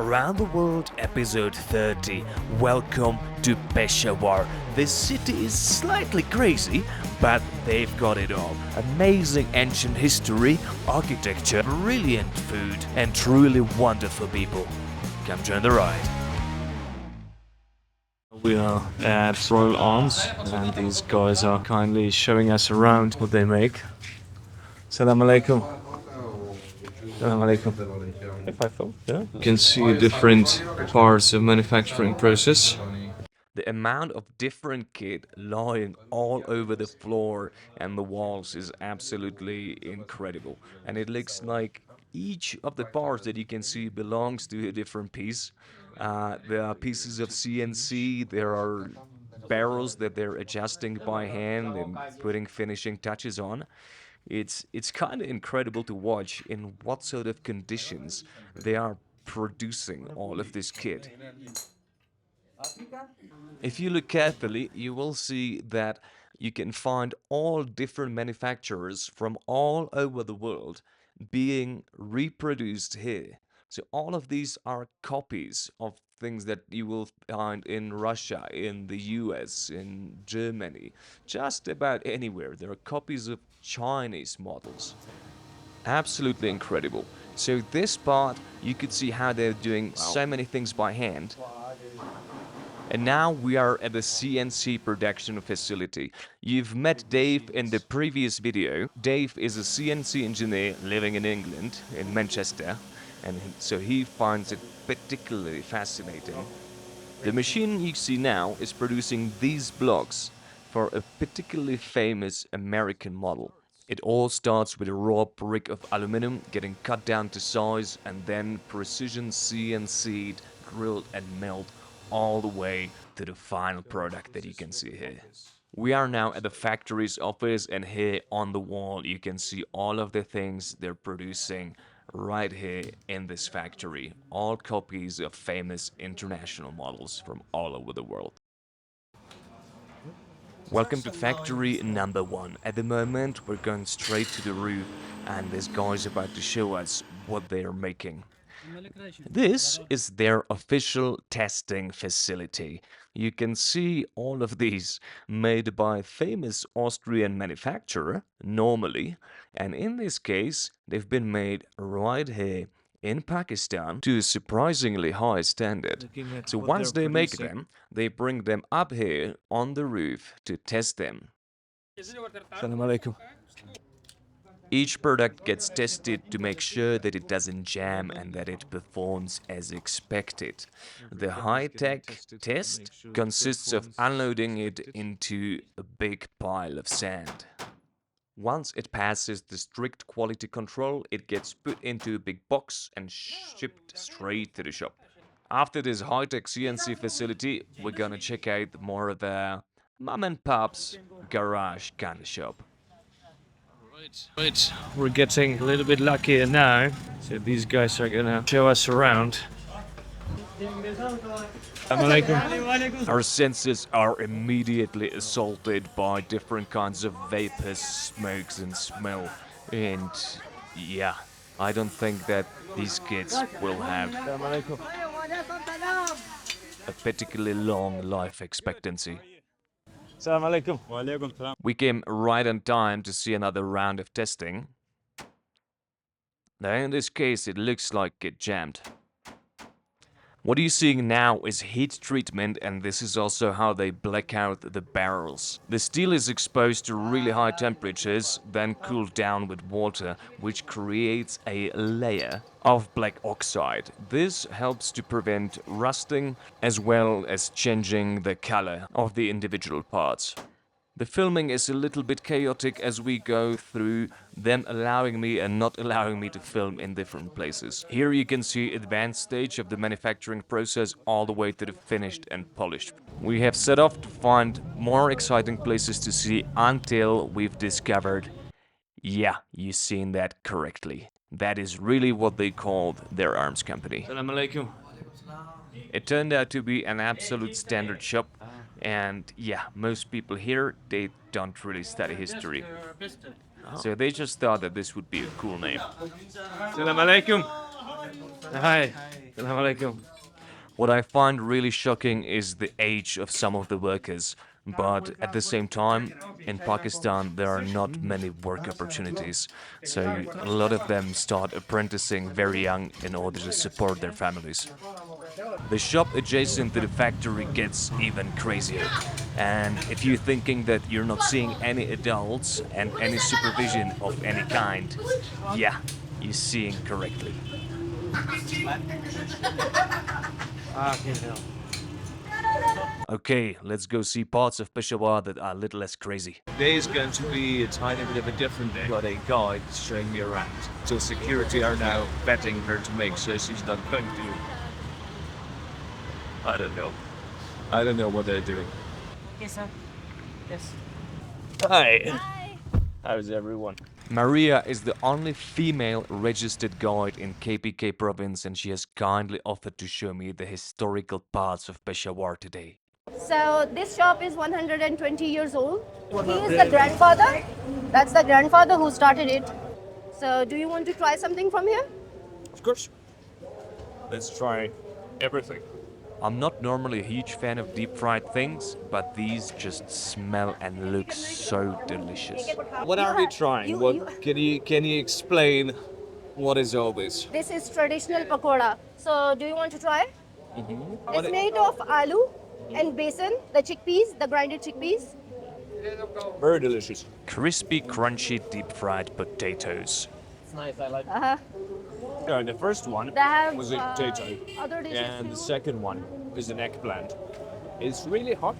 Around the World episode 30. Welcome to Peshawar. This city is slightly crazy, but they've got it all. Amazing ancient history, architecture, brilliant food, and truly wonderful people. Come join the ride. We are at Royal Arms, and these guys are kindly showing us around what they make. Salam alaikum. Salam alaikum. If I thought, yeah. You can see different parts of manufacturing process. The amount of different kit lying all over the floor and the walls is absolutely incredible. And it looks like each of the parts that you can see belongs to a different piece. There are pieces of CNC, there are barrels that they're adjusting by hand and putting finishing touches on. It's kind of incredible to watch in what sort of conditions they are producing all of this kit. If you look carefully, you will see that you can find all different manufacturers from all over the world being reproduced here. So all of these are copies of things that you will find in Russia, in the US, in Germany, just about anywhere. There are copies of Chinese models. Absolutely incredible. So this part, you could see how they're doing so many things by hand. And now we are at the CNC production facility. You've met Dave in the previous video. Dave is a CNC engineer living in England, in Manchester, and so he finds it particularly fascinating. The machine you see now is producing these blocks for a particularly famous American model. It all starts with a raw brick of aluminum getting cut down to size and then precision CNC'd, grilled and milled all the way to the final product that you can see here. We are now at the factory's office, and here on the wall you can see all of the things they're producing right here in this factory. All copies of famous international models from all over the world. Welcome to factory number 1. At the moment we're going straight to the roof, and this guy's about to show us what they are making. This is their official testing facility. You can see all of these made by famous Austrian manufacturer, normally, and in this case, they've been made right here in Pakistan to a surprisingly high standard. So once they make them, they bring them up here on the roof to test them. Salam alaikum. Each product gets tested to make sure that it doesn't jam and that it performs as expected. The high-tech test consists of unloading it into a big pile of sand. Once it passes the strict quality control, it gets put into a big box and shipped straight to the shop. After this high-tech CNC facility, we're gonna check out more of the mom and pop's garage kind of shop. Right, we're getting a little bit luckier now. So these guys are gonna show us around. Our senses are immediately assaulted by different kinds of vapors, smokes and smell. And yeah, I don't think that these kids will have a particularly long life expectancy. Salam alaikum. We came right on time to see another round of testing. Now in this case it looks like it jammed. What you're seeing now is heat treatment, and this is also how they black out the barrels. The steel is exposed to really high temperatures, then cooled down with water, which creates a layer of black oxide. This helps to prevent rusting as well as changing the color of the individual parts. The filming is a little bit chaotic as we go through, them allowing me and not allowing me to film in different places. Here you can see advanced stage of the manufacturing process all the way to the finished and polished. We have set off to find more exciting places to see until we've discovered, yeah, you've seen that correctly. That is really what they called their arms company. Salam alaikum. It turned out to be an absolute standard shop. And yeah, most people here, they don't really study history. So they just thought that this would be a cool name. Salam alaikum. Hi. Assalamu alaikum. What I find really shocking is the age of some of the workers. But at the same time, in Pakistan, there are not many work opportunities. So a lot of them start apprenticing very young in order to support their families. The shop adjacent to the factory gets even crazier. And if you're thinking that you're not seeing any adults and any supervision of any kind, yeah, you're seeing correctly. Okay, let's go see parts of Peshawar that are a little less crazy. Today is going to be a tiny bit of a different day. Got a guide showing me around. So security are now vetting her to make sure she's not going to. I don't know. I don't know what they're doing. Yes, sir. Yes. Hi. How's everyone? Maria is the only female registered guide in KPK Province, and she has kindly offered to show me the historical parts of Peshawar today. So this shop is 120 years old. He is the grandfather. That's the grandfather who started it. So do you want to try something from here? Of course. Let's try everything. I'm not normally a huge fan of deep fried things, but these just smell and look so delicious. What are we trying? Can you explain what is all this? This is traditional pakora. So do you want to try? What It's made of aloo and besan, the chickpeas, the grinded chickpeas. Very delicious. Crispy, crunchy, deep fried potatoes. It's nice. I like. The first one They have was a potato, other dishes and the too. second one is an eggplant. It's really hot,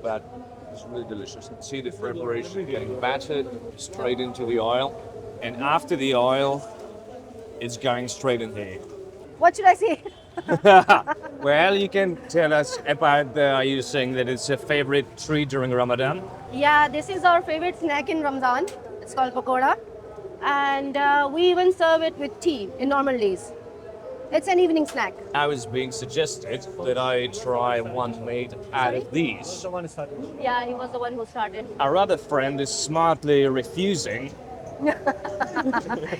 but it's really delicious. See the preparation getting battered straight into the oil, and after the oil, it's going straight in here. What should I say? Well, you can tell us about you saying that it's a favorite treat during Ramadan. Yeah, this is our favorite snack in Ramadan. It's called pakora. And we even serve it with tea in normal days. It's an evening snack. I was being suggested that I try one made out of these. Yeah, he was the one who started. Our other friend is smartly refusing.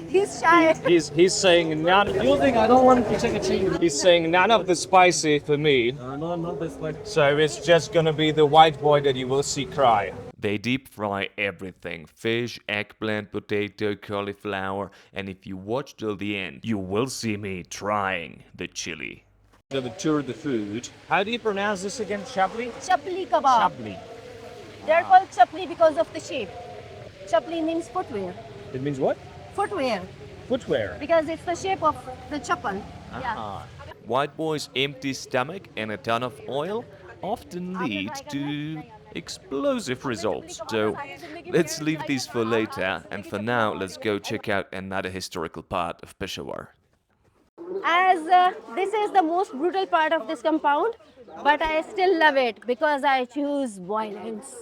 He's shy. He's saying none. I don't want to take a change. He's saying none of the spicy for me. No, not this one. So it's just gonna be the white boy that you will see cry. They deep fry everything: fish, eggplant, potato, cauliflower, and if you watch till the end, you will see me trying the chili. The tour of the food. How do you pronounce this again? Chapli? Chapli kebab. Chapli. They're called chapli because of the shape. Chapli means footwear. It means what? Footwear. Footwear. Because it's the shape of the chapal. Yeah. Ah. White boy's empty stomach and a ton of oil often lead to explosive results. So let's leave these for later, and for now, let's go check out another historical part of Peshawar. As this is the most brutal part of this compound, but I still love it because I choose violence.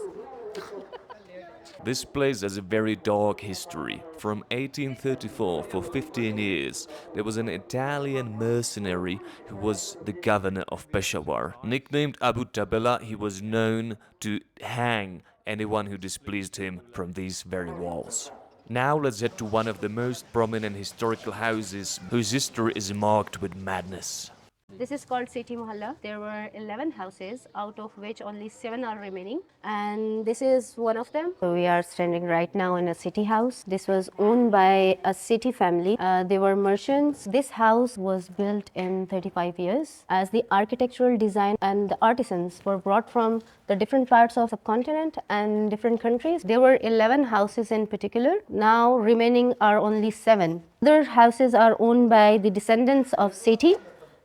This place has a very dark history. From 1834, for 15 years, there was an Italian mercenary who was the governor of Peshawar. Nicknamed Abu Tabela, he was known to hang anyone who displeased him from these very walls. Now let's head to one of the most prominent historical houses whose history is marked with madness. This is called City Mohalla. There were 11 houses, out of which only 7 are remaining. And this is one of them. We are standing right now in a city house. This was owned by a city family. They were merchants. This house was built in 35 years. As the architectural design and the artisans were brought from the different parts of the continent and different countries. There were 11 houses in particular. Now remaining are only 7. Other houses are owned by the descendants of Sati.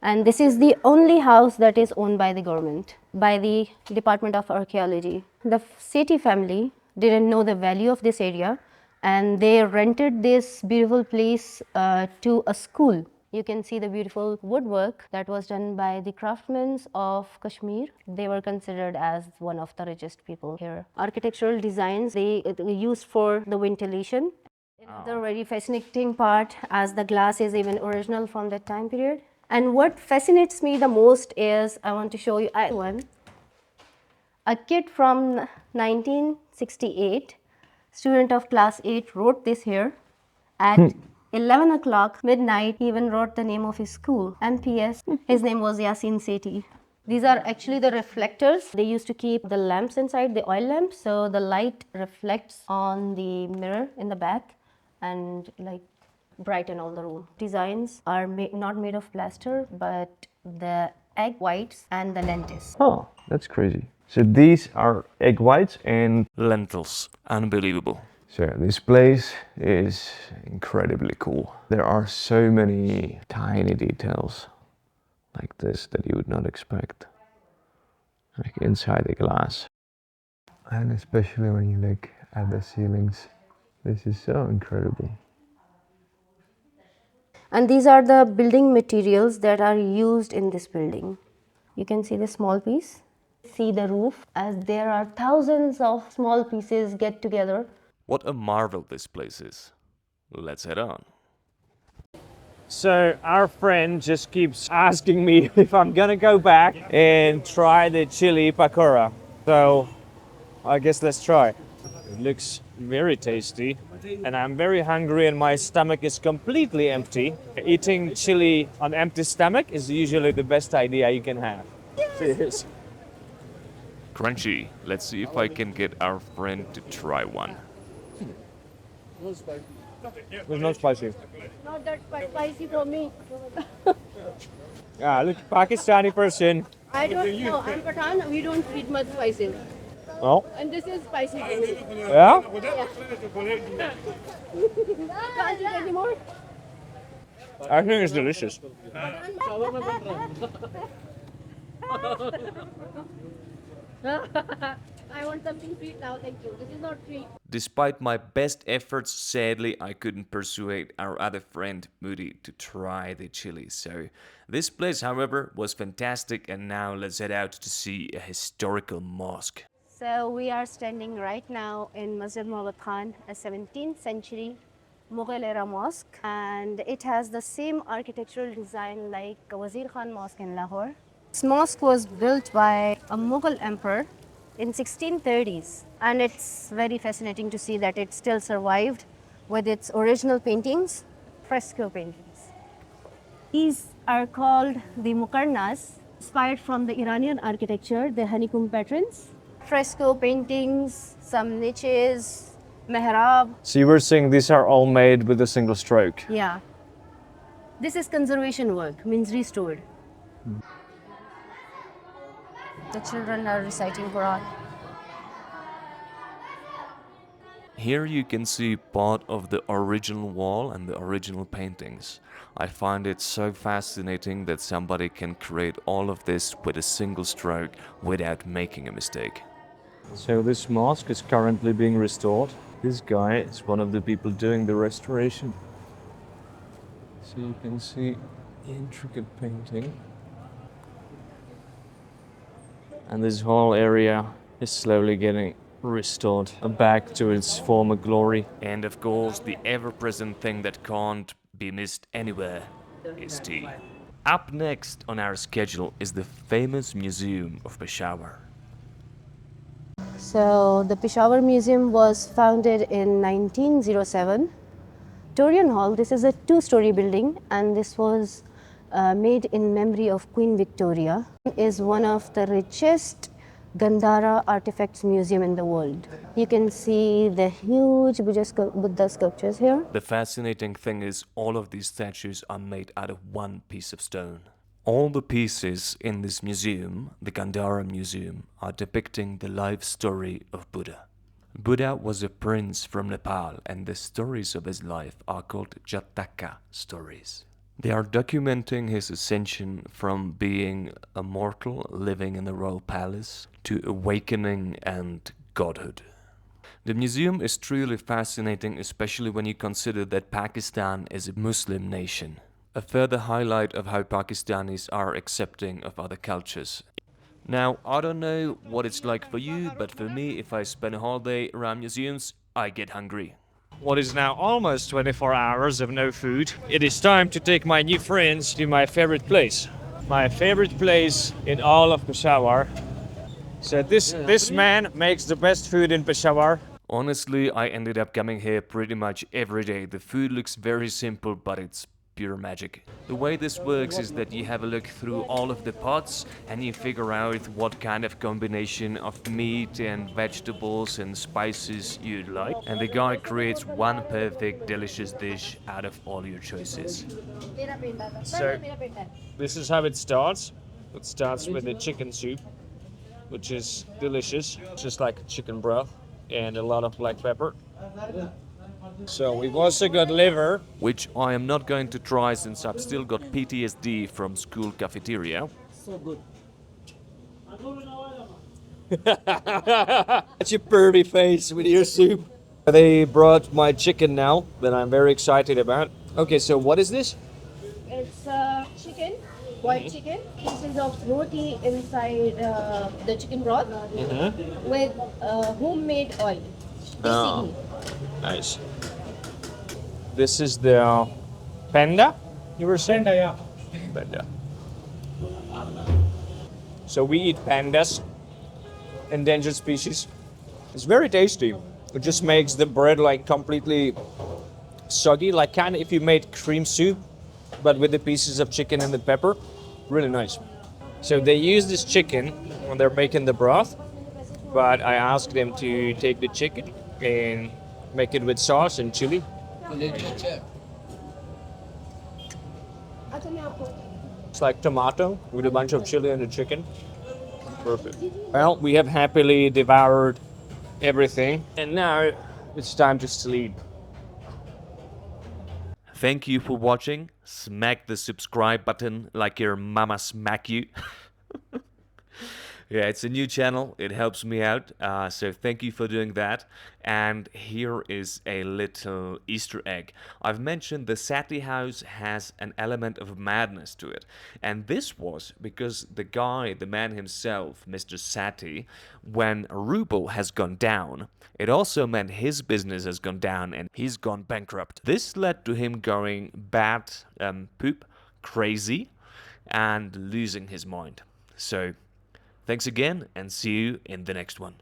And this is the only house that is owned by the government, by the Department of Archaeology. The Sati family didn't know the value of this area, and they rented this beautiful place to a school. You can see the beautiful woodwork that was done by the craftsmen of Kashmir. They were considered as one of the richest people here. Architectural designs they used for the ventilation. Another very fascinating part, as the glass is even original from that time period. And what fascinates me the most is, I want to show you one. A kid from 1968, student of class 8, wrote this here at 11 o'clock, midnight, he even wrote the name of his school, MPS. His name was Yasin Seti. These are actually the reflectors. They used to keep the lamps inside, the oil lamps, so the light reflects on the mirror in the back and like brighten all the room. Designs are not made of plaster, but the egg whites and the lentils. Oh, that's crazy. So these are egg whites and Lentils. Unbelievable. so this place is incredibly cool. There are so many tiny details like this that you would not expect, like inside the glass. And especially when you look at the ceilings, this is so incredible. And these are the building materials that are used in this building. You can see the small piece. See the roof, as there are thousands of small pieces get together. What a marvel this place is. Let's head on. So our friend just keeps asking me if I'm gonna go back and try the chili pakora. So I guess let's try. It looks very tasty and I'm very hungry and my stomach is completely empty. Eating chili on empty stomach is usually the best idea you can have. Cheers. Crunchy. Let's see if I can get our friend to try one. It's not spicy. Not that spicy for me. Yeah, look, Pakistani person. I don't know. I'm Pathan. We don't eat much spicy. Oh, And this is spicy for me. yeah? Can't eat anymore. I think it's delicious. I want something sweet now, thank you. This is not sweet. Despite my best efforts, sadly, I couldn't persuade our other friend, Moody, to try the chili. So, this place, however, was fantastic, and now let's head out to see a historical mosque. So we are standing right now in Masjid Mahabat Khan, a 17th century Mughal-era mosque, and it has the same architectural design like Wazir Khan Mosque in Lahore. This mosque was built by a Mughal emperor in 1630s, and it's very fascinating to see that it still survived with its original paintings, fresco paintings. These are called the muqarnas, inspired from the Iranian architecture, the honeycomb patterns. Fresco paintings, some niches, mehrab. So you were saying these are all made with a single stroke? Yeah. This is conservation work, means restored. The children are reciting Quran. Here you can see part of the original wall and the original paintings. I find it so fascinating that somebody can create all of this with a single stroke without making a mistake. So this mosque is currently being restored. This guy is one of the people doing the restoration. So you can see intricate painting. And this whole area is slowly getting restored back to its former glory. And of course, the ever-present thing that can't be missed anywhere is tea. Up next on our schedule is the famous Museum of Peshawar. So the Peshawar Museum was founded in 1907. Victorian Hall, this is a two-story building, and this was made in memory of Queen Victoria. It is one of the richest Gandhara artifacts museum in the world. You can see the huge Buddha sculptures here. The fascinating thing is all of these statues are made out of one piece of stone. All the pieces in this museum, the Gandhara Museum, are depicting the life story of Buddha. Buddha was a prince from Nepal, and the stories of his life are called Jataka stories. They are documenting his ascension from being a mortal living in the royal palace to awakening and godhood. The museum is truly fascinating, especially when you consider that Pakistan is a Muslim nation. A further highlight of how Pakistanis are accepting of other cultures. Now, I don't know what it's like for you, but for me, if I spend a holiday around museums, I get hungry. What is now almost 24 hours of no food, it is time to take my new friends to my favorite place. My favorite place in all of Peshawar. So this man makes the best food in Peshawar. Honestly, I ended up coming here pretty much every day. The food looks very simple, but it's pure magic. The way this works is that you have a look through all of the pots and you figure out what kind of combination of meat and vegetables and spices you'd like. And the guy creates one perfect, delicious dish out of all your choices. So this is how it starts. It starts with the chicken soup, which is delicious, just like chicken broth, and a lot of black pepper. So we've also got liver. Which I am not going to try since I've still got PTSD from school cafeteria. That's your pretty face with your soup. They brought my chicken now that I'm very excited about. Okay, so what is this? It's chicken, boiled chicken, pieces of roti inside the chicken broth with homemade oil. Oh, nice. This is the panda, you were saying? Yeah. Panda. So we eat pandas, endangered species. It's very tasty. It just makes the bread like completely soggy, like kind of if you made cream soup, but with the pieces of chicken and the pepper. Really nice. So they use this chicken when they're making the broth, but I asked them to take the chicken and make it with sauce and chili. It's like tomato with a bunch of chili and the chicken. Perfect. Well, we have happily devoured everything, and now it's time to sleep. Thank you for watching. Smack the subscribe button like your mama smack you. Yeah, it's a new channel. It helps me out. So thank you for doing that. And here is a little Easter egg. I've mentioned the Sati house has an element of madness to it. And this was because the guy, the man himself, Mr. Sati, when ruble has gone down, it also meant his business has gone down and he's gone bankrupt. This led to him going bad, poop, crazy, and losing his mind. So thanks again, and see you in the next one.